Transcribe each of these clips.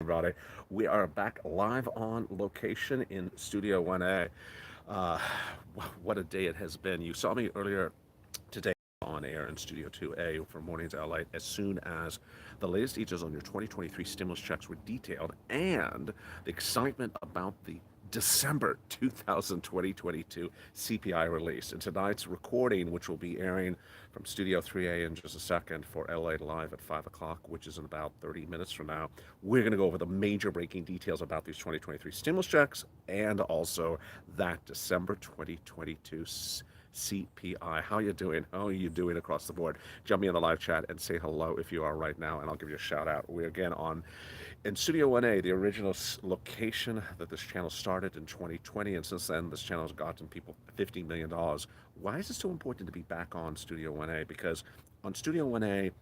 everybody. We are back live on location in Studio 1A. Uh, what a day it has been. You saw me earlier today on air in Studio 2A for Mornings LA as soon as the latest details on your 2023 stimulus checks were detailed and the excitement about the December 2022 CPI release. And tonight's recording, which will be airing from Studio 3A in just a second for LA Live at 5 o'clock, which is in about 30 minutes from now, we're going to go over the major breaking details about these 2023 stimulus checks and also that December 2022 CPI. How you doing? How are you doing across the board? Jump me in the live chat and say hello if you are right now, and I'll give you a shout out. We're again on in Studio 1A, the original location that this channel started in 2020, and since then this channel has gotten people $15 million. Why is it so important to be back on Studio 1A? Because on Studio 1A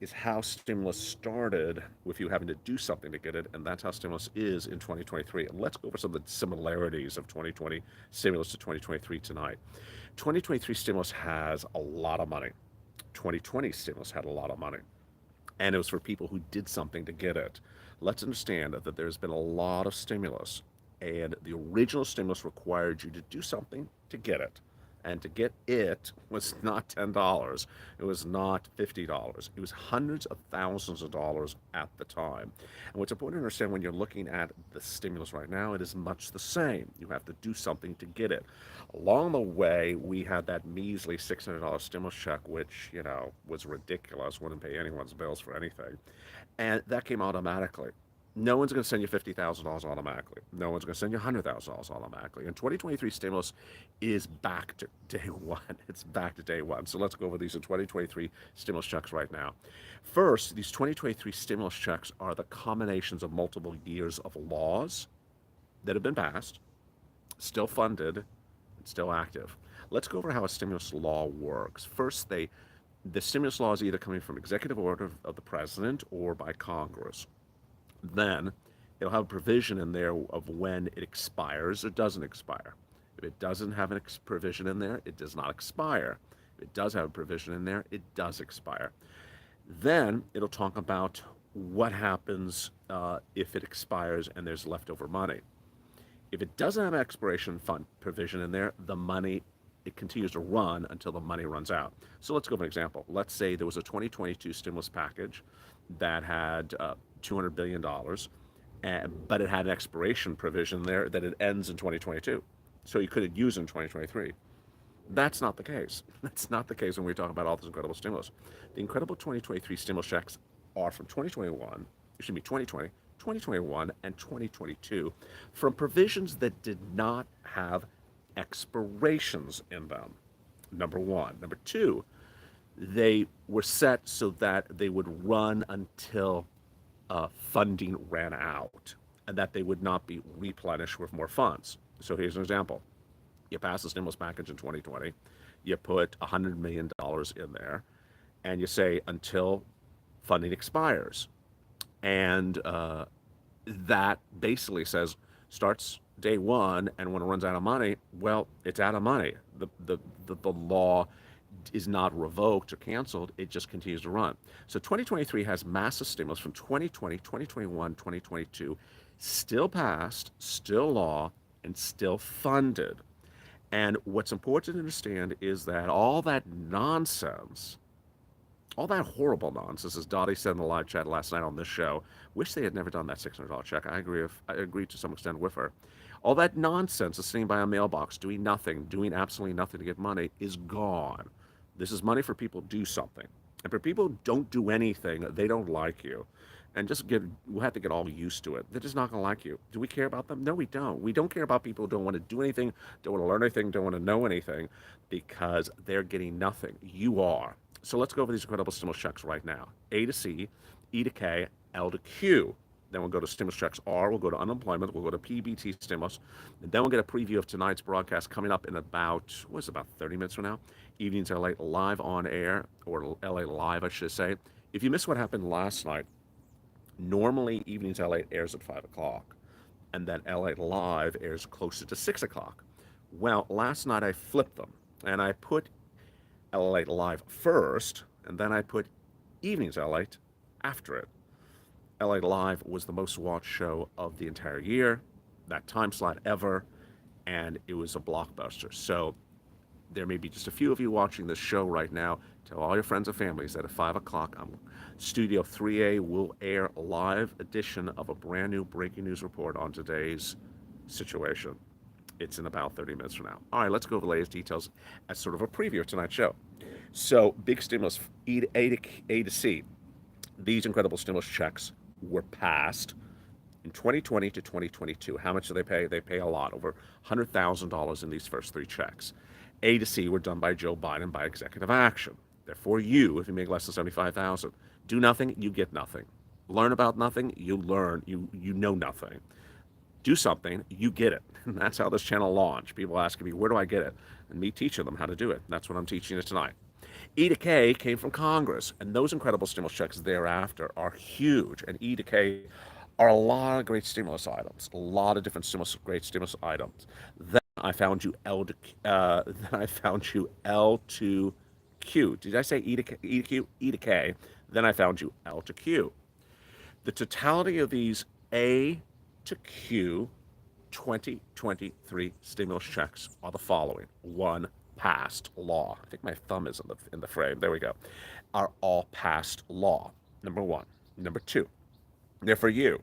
is how stimulus started with you having to do something to get it, and that's how stimulus is in 2023. And let's go over some of the similarities of 2020 stimulus to 2023 tonight. 2023 stimulus has a lot of money. 2020 stimulus had a lot of money, and it was for people who did something to get it. Let's understand that there's been a lot of stimulus, and the original stimulus required you to do something to get it. And to get it was not $10, it was not $50, it was hundreds of thousands of dollars at the time. And what's important to understand when you're looking at the stimulus right now, it is much the same. You have to do something to get it. Along the way, we had that measly $600 stimulus check, which, was ridiculous, wouldn't pay anyone's bills for anything. And that came automatically. No one's going to send you $50,000 automatically. No one's going to send you $100,000 automatically. And 2023 stimulus is back to day one. It's back to day one. So let's go over these in 2023 stimulus checks right now. First, these 2023 stimulus checks are the combinations of multiple years of laws that have been passed, still funded, and still active. Let's go over how a stimulus law works. First, the stimulus law is either coming from executive order of the president or by Congress. Then it'll have a provision in there of when it expires or doesn't expire. If it doesn't have a provision in there, it does not expire. If it does have a provision in there, it does expire. Then it'll talk about what happens if it expires and there's leftover money. If it doesn't have an expiration fund provision in there, the money, it continues to run until the money runs out. So let's go for an example. Let's say there was a 2022 stimulus package that had $200 billion, but it had an expiration provision there that it ends in 2022. So you couldn't use it in 2023. That's not the case. That's not the case when we talk about all this incredible stimulus. The incredible 2023 stimulus checks are from 2021, excuse me, 2020, 2021, and 2022 from provisions that did not have expirations in them. Number one. Number two, they were set so that they would run until funding ran out and that they would not be replenished with more funds. So here's an example. You pass the stimulus package in 2020, you put $100 million in there, and you say until funding expires. And that basically says starts day one, and when it runs out of money, well, it's out of money. The law is not revoked or canceled, it just continues to run. So 2023 has massive stimulus from 2020, 2021, 2022, still passed, still law, and still funded. And what's important to understand is that all that nonsense, all that horrible nonsense, as Dottie said in the live chat last night on this show, wish they had never done that $600 check. I agree to some extent with her. All that nonsense of sitting by a mailbox, doing nothing, doing absolutely nothing to get money, is gone. This is money for people to do something. And for people who don't do anything, they don't like you. And we'll have to get all used to it. They're just not going to like you. Do we care about them? No, we don't. We don't care about people who don't want to do anything, don't want to learn anything, don't want to know anything, because they're getting nothing. You are. So let's go over these incredible stimulus checks right now. A to C, E to K, L to Q. Then we'll go to stimulus checks R, we'll go to unemployment, we'll go to PBT stimulus, and then we'll get a preview of tonight's broadcast coming up in about 30 minutes from now? Evenings LA live on air, or LA Live, I should say. If you missed what happened last night, normally Evenings LA airs at 5 o'clock, and then LA Live airs closer to 6 o'clock. Well, last night I flipped them, and I put LA Live first, and then I put Evenings LA after it. LA Live was the most watched show of the entire year, that time slot ever, and it was a blockbuster. So there may be just a few of you watching this show right now. Tell all your friends and families that at 5 o'clock, Studio 3A will air a live edition of a brand new breaking news report on today's situation. It's in about 30 minutes from now. All right, let's go over the latest details as sort of a preview of tonight's show. So, big stimulus, A to C. These incredible stimulus checks were passed in 2020 to 2022. How much do they pay? They pay a lot, over $100,000 in these first three checks. A to C were done by Joe Biden by executive action. Therefore, you, if you make less than $75,000, do nothing, you get nothing. Learn about nothing, you learn, you know nothing. Do something, you get it. And that's how this channel launched. People asking me, where do I get it? And me teaching them how to do it. That's what I'm teaching you tonight. E to K came from Congress, and those incredible stimulus checks thereafter are huge. And E to K are a lot of great stimulus items, a lot of different great stimulus items. Then I found you L to Q. Did I say E to Q? E to K. Then I found you L to Q. The totality of these A to Q 2023 stimulus checks are the following. One, passed law. I think my thumb is in the frame. There we go. Are all passed law. Number one. Number two, they're for you.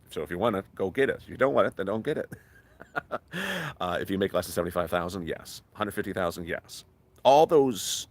So if you want it, go get it. If you don't want it, then don't get it. If you make less than 75,000, yes. 150,000, yes. All those,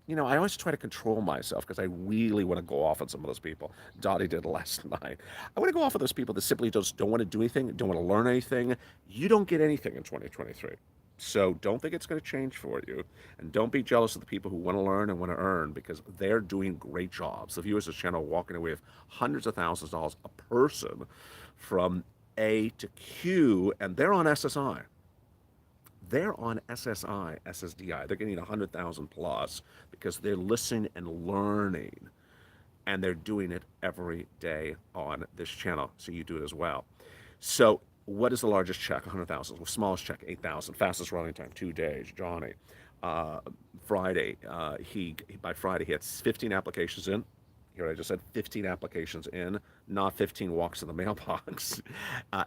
I always try to control myself because I really want to go off on some of those people. Dottie did last night. I want to go off on those people that simply just don't want to do anything, don't want to learn anything. You don't get anything in 2023. So don't think it's going to change for you. And don't be jealous of the people who want to learn and want to earn, because they're doing great jobs. The viewers of this channel are walking away with hundreds of thousands of dollars a person from A to Q, and they're on SSI. They're on SSI, SSDI. They're getting 100,000 plus because they're listening and learning, and they're doing it every day on this channel. So you do it as well. So what is the largest check? 100,000. The smallest check, 8,000. Fastest running time, 2 days. Johnny. Friday, by Friday he had 15 applications in. Here I just said 15 applications in, not 15 walks in the mailbox.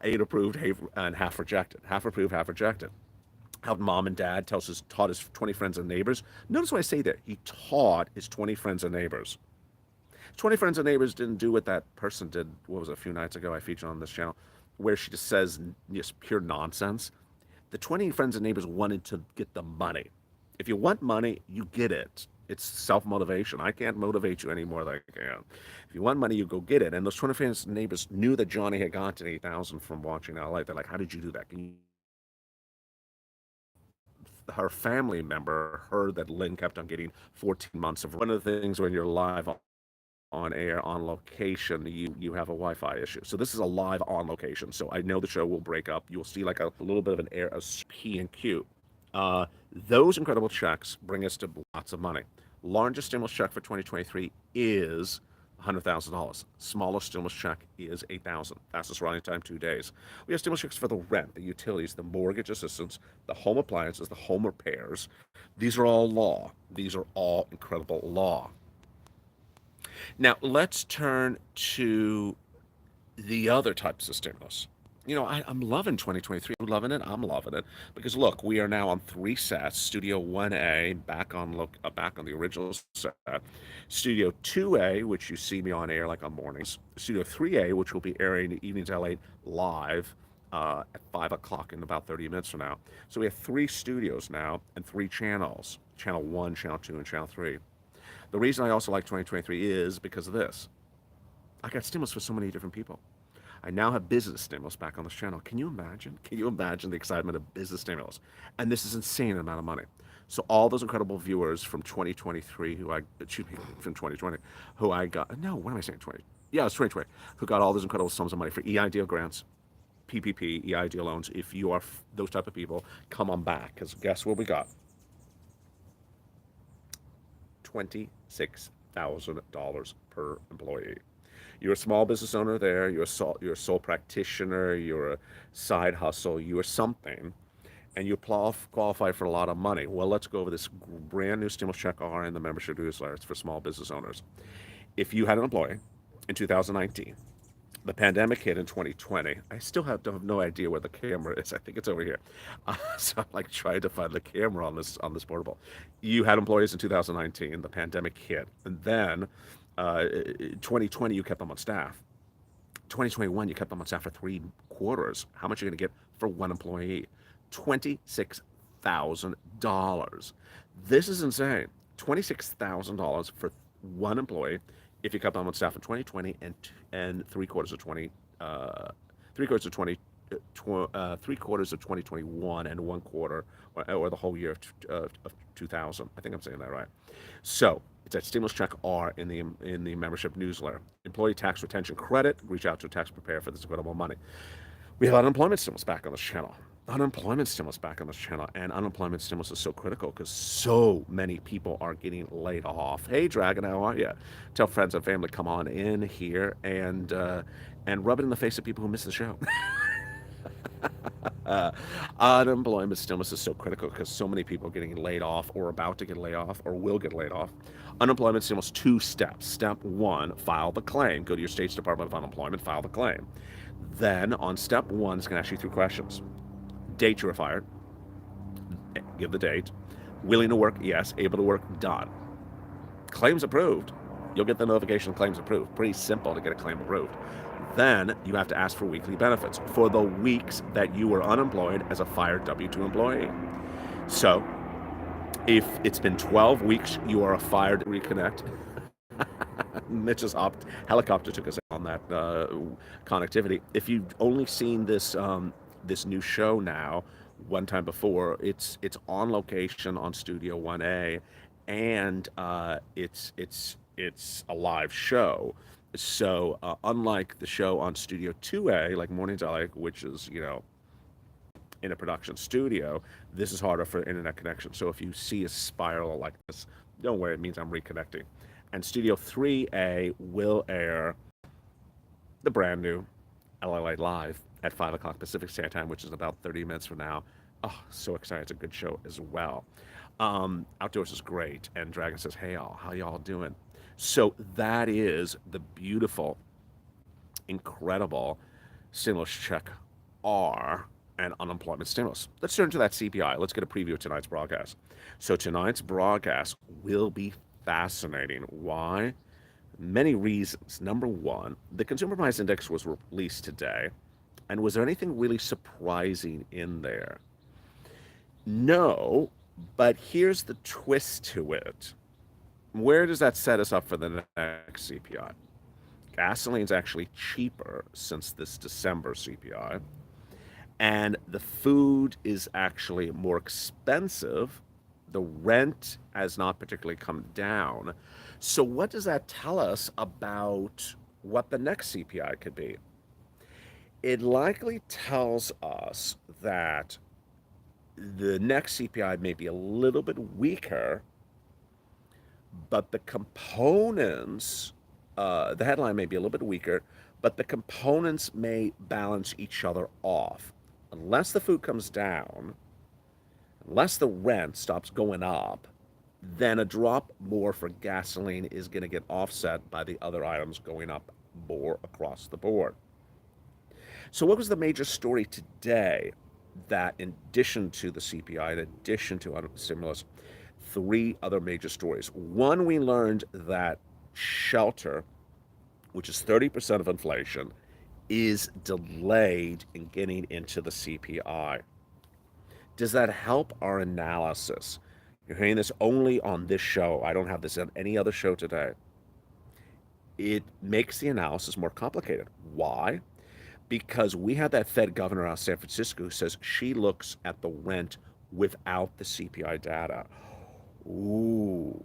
8 approved and half rejected. Half approved, half rejected. Helped mom and dad, taught his 20 friends and neighbors. Notice what I say there. He taught his 20 friends and neighbors. 20 friends and neighbors didn't do what that person did, what was it, a few nights ago I featured on this channel, where she just says just pure nonsense. The 20 friends and neighbors wanted to get the money. If you want money, you get it. It's self-motivation. I can't motivate you any more than I can. If you want money, you go get it. And those 20 friends and neighbors knew that Johnny had gotten 8,000 from watching LA. They're like, how did you do that? Her family member heard that Lynn kept on getting 14 months of. One of the things when you're live on air, on location, you have a Wi-Fi issue. So this is a live on location. So I know the show will break up. You'll see like a little bit of an air of P and Q. Those incredible checks bring us to lots of money. Largest stimulus check for 2023 is $100,000. Smallest stimulus check is $8,000. Fastest running time, 2 days. We have stimulus checks for the rent, the utilities, the mortgage assistance, the home appliances, the home repairs. These are all law. These are all incredible law. Now, let's turn to the other types of stimulus. I'm loving 2023. I'm loving it. I'm loving it because look, we are now on 3 sets. Studio 1A back on the original set. Studio 2A, which you see me on air like on mornings. Studio 3A, which will be airing evenings LA live at 5 o'clock in about 30 minutes from now. So we have 3 studios now and 3 channels: Channel 1, Channel 2, and Channel 3. The reason I also like 2023 is because of this. I got stimulus for so many different people. I now have business stimulus back on this channel. Can you imagine? Can you imagine the excitement of business stimulus? And this is insane amount of money. So all those incredible viewers from 2023 from 2020, who I got, no, what am I saying, 20? Yeah, it's 2020, who got all those incredible sums of money for EIDL grants, PPP, EIDL loans. If you are those type of people, come on back, because guess what we got? $26,000 per employee. You're a small business owner there, you're a sole practitioner, you're a side hustle, you're something, and you qualify for a lot of money. Well, let's go over this brand new stimulus check and the membership newsletter. It's for small business owners. If you had an employee in 2019 The pandemic hit in 2020. I still don't have no idea where the camera is. I think it's over here. So I'm like trying to find the camera on this portable. You had employees in 2019. The pandemic hit, and then 2020 you kept them on staff. 2021 you kept them on staff for 3 quarters. How much are you going to get for one employee? $26,000. This is insane. $26,000 for one employee if you kept them on staff in 2020 and 3 quarters of 20 uh, 3 quarters of 20 3 quarters of 2021 and 1 quarter or the whole year of 2000. I think I'm saying that right. So it's at Stimulus Check R in the membership newsletter. Employee tax retention credit. Reach out to a tax preparer for this incredible money. We have unemployment stimulus back on this channel. Unemployment stimulus back on this channel. And unemployment stimulus is so critical because so many people are getting laid off. Hey, Dragon, how are you? Tell friends and family, come on in here and rub it in the face of people who miss the show. Unemployment stimulus is so critical because so many people are getting laid off or about to get laid off or will get laid off. Unemployment stimulus, 2 steps. Step one, file the claim. Go to your state's Department of Unemployment, file the claim. Then on step one, it's going to ask you 3 questions. Date you were fired, give the date. Willing to work, yes. Able to work, done. Claims approved. You'll get the notification claims approved. Pretty simple to get a claim approved. Then you have to ask for weekly benefits for the weeks that you were unemployed as a fired W-2 employee. So if it's been 12 weeks, you are a fired reconnect. Mitch's helicopter took us on that connectivity. If you've only seen this new show now, one time before, it's on location on Studio 1A, and it's a live show. So unlike the show on Studio 2A, like Mornings I Like, which is in a production studio, this is harder for internet connection. So if you see a spiral like this, don't worry, it means I'm reconnecting. And Studio 3A will air the brand new LALATE Live at 5 o'clock Pacific Standard Time, which is about 30 minutes from now. Oh, so excited. It's a good show as well. Outdoors is great. And Dragon says, hey, y'all, how y'all doing? So that is the beautiful, incredible stimulus check R and unemployment stimulus. Let's turn to that CPI. Let's get a preview of tonight's broadcast. So tonight's broadcast will be fascinating. Why? Many reasons. Number one, the Consumer Price Index was released today. And was there anything really surprising in there? No, but here's the twist to it. Where does that set us up for the next CPI? Gasoline's actually cheaper since this December CPI. And the food is actually more expensive. The rent has not particularly come down. So what does that tell us about what the next CPI could be? It likely tells us that the next CPI may be a little bit weaker, but the components, the headline may be a little bit weaker, but the components may balance each other off. Unless the food comes down, unless the rent stops going up, then a drop more for gasoline is going to get offset by the other items going up more across the board. So what was the major story today that in addition to the CPI, in addition to stimulus, 3 other major stories? One, we learned that shelter, which is 30% of inflation, is delayed in getting into the CPI. Does that help our analysis? You're hearing this only on this show. I don't have this on any other show today. It makes the analysis more complicated. Why? Because we had that Fed governor out of San Francisco who says she looks at the rent without the CPI data. Ooh.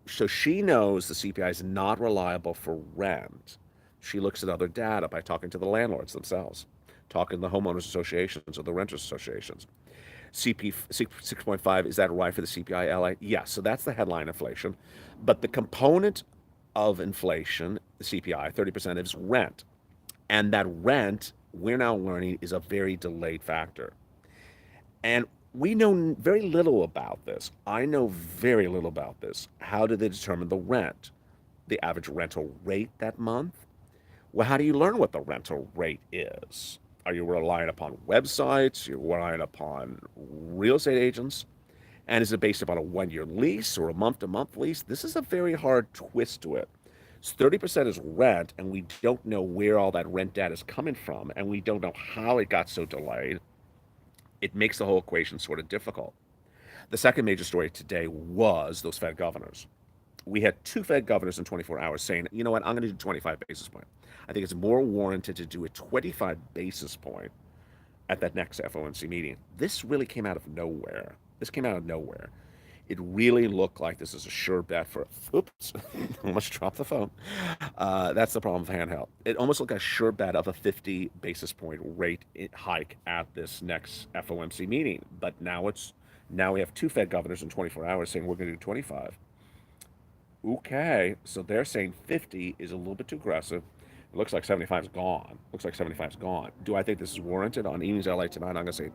So she knows the CPI is not reliable for rent. She looks at other data by talking to the landlords themselves, talking to the homeowners associations or the renters associations. CP 6.5, is that right for the CPI LA? Yes, so that's the headline inflation. But the component of inflation, the CPI, 30% is rent. And that rent, we're now learning, is a very delayed factor. And we know very little about this. I know very little about this. How do they determine the rent? The average rental rate that month? Well, how do you learn what the rental rate is? Are you relying upon websites? You're relying upon real estate agents? And is it based upon a 1 year lease or a month to month lease? This is a very hard twist to it. 30% is rent, and we don't know where all that rent data is coming from, and we don't know how it got so delayed. It makes the whole equation sort of difficult. The second major story today was those Fed governors. We had two Fed governors in 24 hours saying, you know what, I'm going to do 25 basis point. I think it's more warranted to do a 25 basis point at that next FOMC meeting. This really came out of nowhere. This came out of nowhere. It really looked like this is a sure bet for, oops, almost dropped the phone. That's the problem with handheld. It almost looked like a sure bet of a 50 basis point rate hike at this next FOMC meeting. But now we have two Fed governors in 24 hours saying we're going to do 25. Okay, so they're saying 50 is a little bit too aggressive. It looks like 75 is gone. Looks like 75 is gone. Do I think this is warranted on Evenings LA tonight? I'm going to say,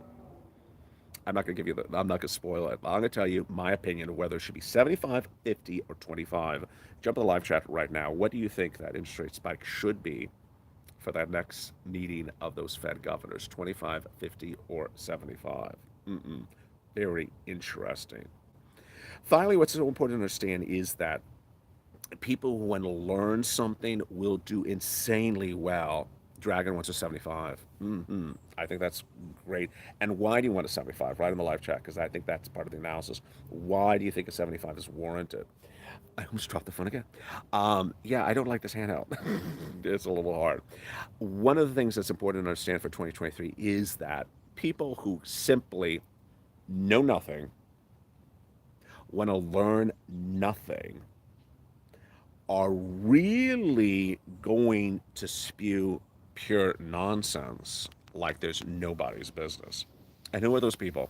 I'm not going to give you the, I'm not going to spoil it. I'm going to tell you my opinion of whether it should be 75, 50, or 25. Jump in the live chat right now. What do you think that interest rate spike should be for that next meeting of those Fed governors? 25, 50, or 75? Very interesting. Finally, what's so important to understand is that people who want to learn something will do insanely well. Dragon wants a 75. I think that's great. And why do you want a 75? Right in the live chat, because I think that's part of the analysis. Why do you think a 75 is warranted? I almost dropped the phone again. Yeah, I don't like this handheld. It's a little hard. One of the things that's important to understand for 2023 is that people who simply know nothing, want to learn nothing, are really going to spew pure nonsense like there's nobody's business. And who are those people?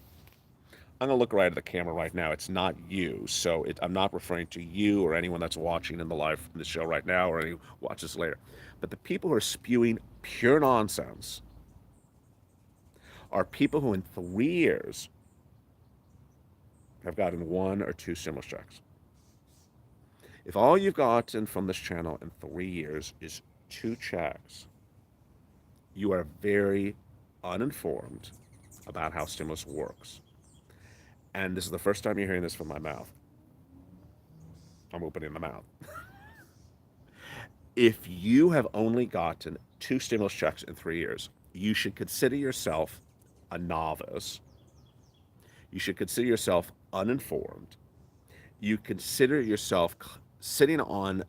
I'm going to look right at the camera right now. It's not you. So I'm not referring to you or anyone that's watching in the show right now or any watches later. But the people who are spewing pure nonsense are people who in 3 years have gotten one or two stimulus checks. If all you've gotten from this channel in 3 years is two checks, you are very uninformed about how stimulus works. And this is the first time you're hearing this from my mouth. I'm opening the mouth. If you have only gotten two stimulus checks in 3 years, you should consider yourself a novice. You should consider yourself uninformed. You consider yourself sitting on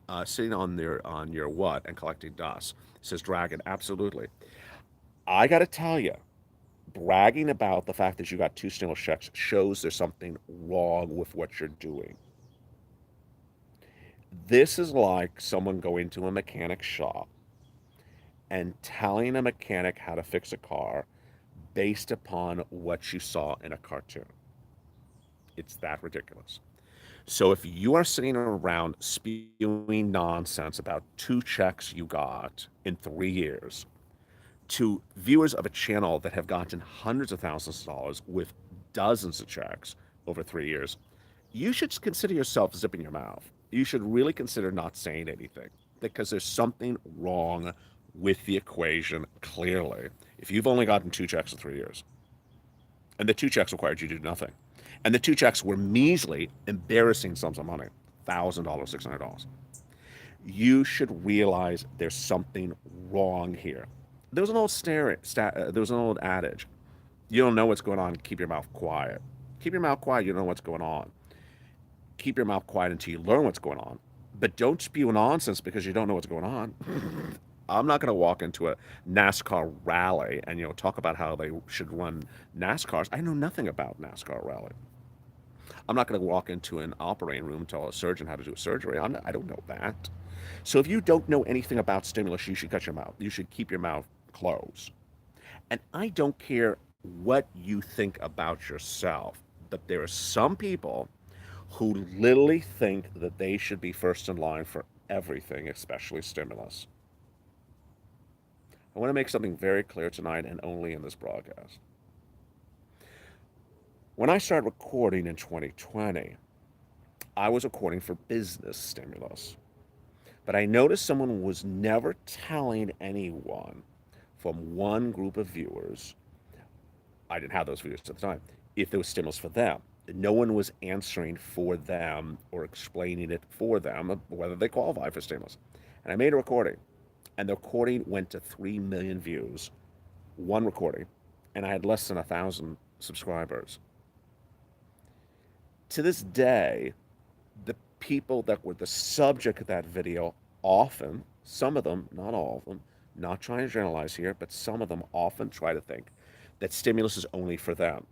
your what and collecting dust. Says Dragon, absolutely. I got to tell you, bragging about the fact that you got two stimulus checks shows there's something wrong with what you're doing. This is like someone going to a mechanic shop and telling a mechanic how to fix a car based upon what you saw in a cartoon. It's that ridiculous. So if you are sitting around spewing nonsense about two checks you got in 3 years to viewers of a channel that have gotten hundreds of thousands of dollars with dozens of checks over 3 years, you should consider yourself zipping your mouth. You should really consider not saying anything because there's something wrong with the equation clearly. If you've only gotten two checks in 3 years, and the two checks required you to do nothing, and the two checks were measly, embarrassing sums of money, $1,000, $600, you should realize there's something wrong here. There was an old adage: you don't know what's going on, keep your mouth quiet. Keep your mouth quiet. You don't know what's going on. Keep your mouth quiet until you learn what's going on. But don't spew nonsense because you don't know what's going on. I'm not going to walk into a NASCAR rally and talk about how they should run NASCARs. I know nothing about NASCAR rally. I'm not going to walk into an operating room and tell a surgeon how to do a surgery. I don't know that. So if you don't know anything about stimulus, you should cut your mouth. You should keep your mouth closed. And I don't care what you think about yourself, but there are some people who literally think that they should be first in line for everything, especially stimulus. I want to make something very clear tonight and only in this broadcast. When I started recording in 2020, I was recording for business stimulus. But I noticed someone was never telling anyone from one group of viewers, I didn't have those viewers at the time, if there was stimulus for them. No one was answering for them or explaining it for them, whether they qualify for stimulus. And I made a recording, and the recording went to 3 million views, one recording, and I had less than 1,000 subscribers. To this day, the people that were the subject of that video often, some of them, not all of them, not trying to generalize here, but some of them often try to think that stimulus is only for them.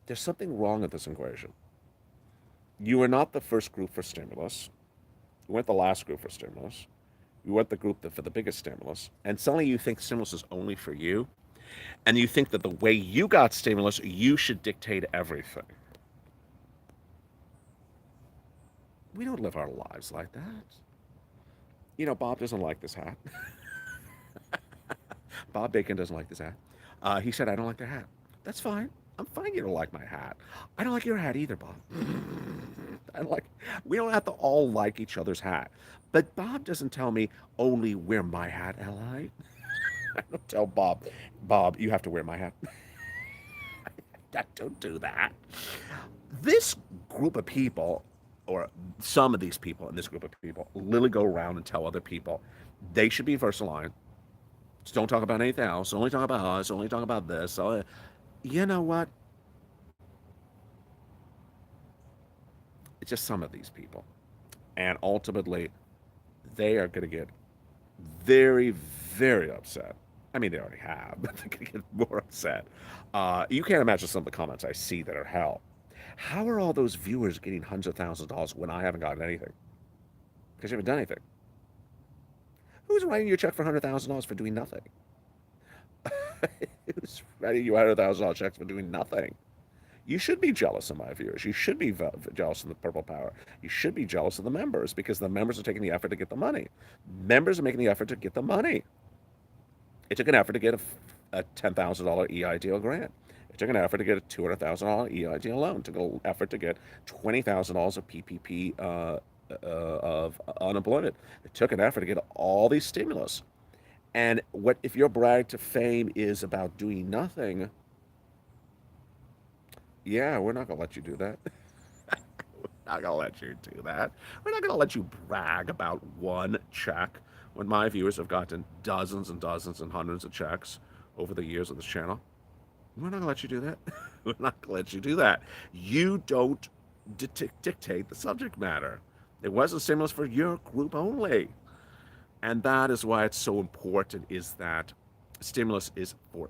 There's something wrong with this equation. You are not the first group for stimulus. You weren't the last group for stimulus. You weren't the group for the biggest stimulus. And suddenly you think stimulus is only for you. And you think that the way you got stimulus, you should dictate everything. We don't live our lives like that. You know, Bob doesn't like this hat. Bob Bacon doesn't like this hat. He said, I don't like the hat. That's fine. I'm fine you don't like my hat. I don't like your hat either, Bob. We don't have to all like each other's hat. But Bob doesn't tell me only wear my hat, Li. I don't tell Bob, you have to wear my hat. I don't do that. This group of people, or some of these people in this group of people, literally go around and tell other people they should be first in line. Just don't talk about anything else. Only talk about us. Only talk about this. You know what? It's just some of these people. And ultimately, they are going to get very, very upset. I mean, they already have, but they're going to get more upset. You can't imagine some of the comments I see that are hell. How are all those viewers getting hundreds of thousands of dollars when I haven't gotten anything? Because you haven't done anything. Who's writing you a check for $100,000 for doing nothing? Who's writing you $100,000 checks for doing nothing? You should be jealous of my viewers. You should be jealous of the Purple Power. You should be jealous of the members because the members are taking the effort to get the money. Members are making the effort to get the money. It took an effort to get a $10,000 EIDL grant. It took an effort to get a $200,000 EIDL loan. It took an effort to get $20,000 of PPP of unemployment. It took an effort to get all these stimulus. And what if your brag to fame is about doing nothing? Yeah, we're not going to let you do that. We're not going to let you do that. We're not going to let you brag about one check when my viewers have gotten dozens and dozens and hundreds of checks over the years of this channel. We're not going to let you do that. We're not going to let you do that. You don't dictate the subject matter. It wasn't stimulus for your group only. And that is why it's so important, is that stimulus is for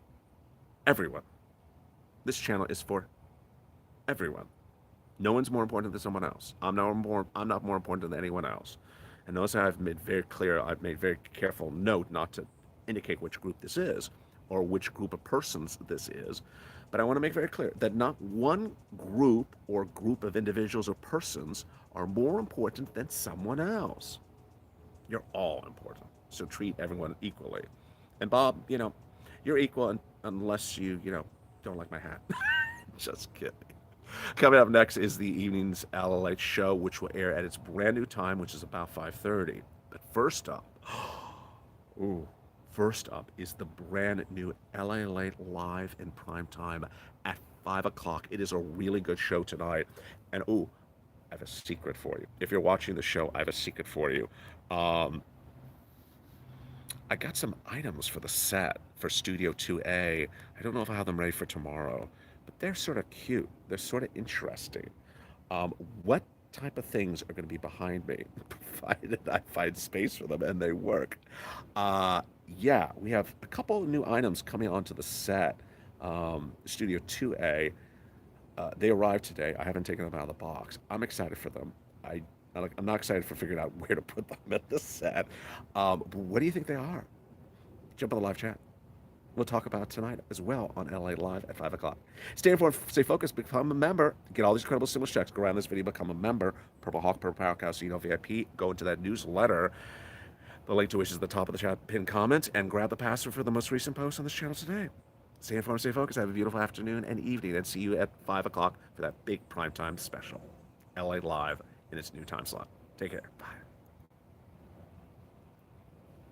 everyone. This channel is for everyone. No one's more important than someone else. I'm not more important than anyone else. And notice I've made very clear, I've made very careful note not to indicate which group this is or which group of persons this is. But I want to make very clear that not one group or group of individuals or persons are more important than someone else. You're all important. So treat everyone equally. And Bob, you're equal unless you don't like my hat. Just kidding. Coming up next is the evening's LALATE show, which will air at its brand new time, which is about 5:30. But first up, is the brand new LALATE live in prime time at 5 o'clock. It is a really good show tonight. And I have a secret for you. If you're watching the show, I have a secret for you. I got some items for the set for Studio 2A. I don't know if I have them ready for tomorrow, but they're sort of cute. They're sort of interesting. What type of things are going to be behind me, provided I find space for them and they work? Yeah, we have a couple of new items coming onto the set. Studio 2A. They arrived today. I haven't taken them out of the box. I'm excited for them. I'm not excited for figuring out where to put them at the set. But what do you think they are? Jump on the live chat. We'll talk about it tonight as well on LA Live at 5 o'clock. Stay informed, stay focused, become a member. Get all these incredible stimulus checks. Go around this video, become a member. Purple Hawk, Purple Power Cow, VIP. Go into that newsletter. The link to which is at the top of the chat, pinned comment, and grab the password for the most recent post on this channel today. Stay informed, stay focused. Have a beautiful afternoon and evening, and see you at 5 o'clock for that big primetime special. LA Live in its new time slot. Take care. Bye.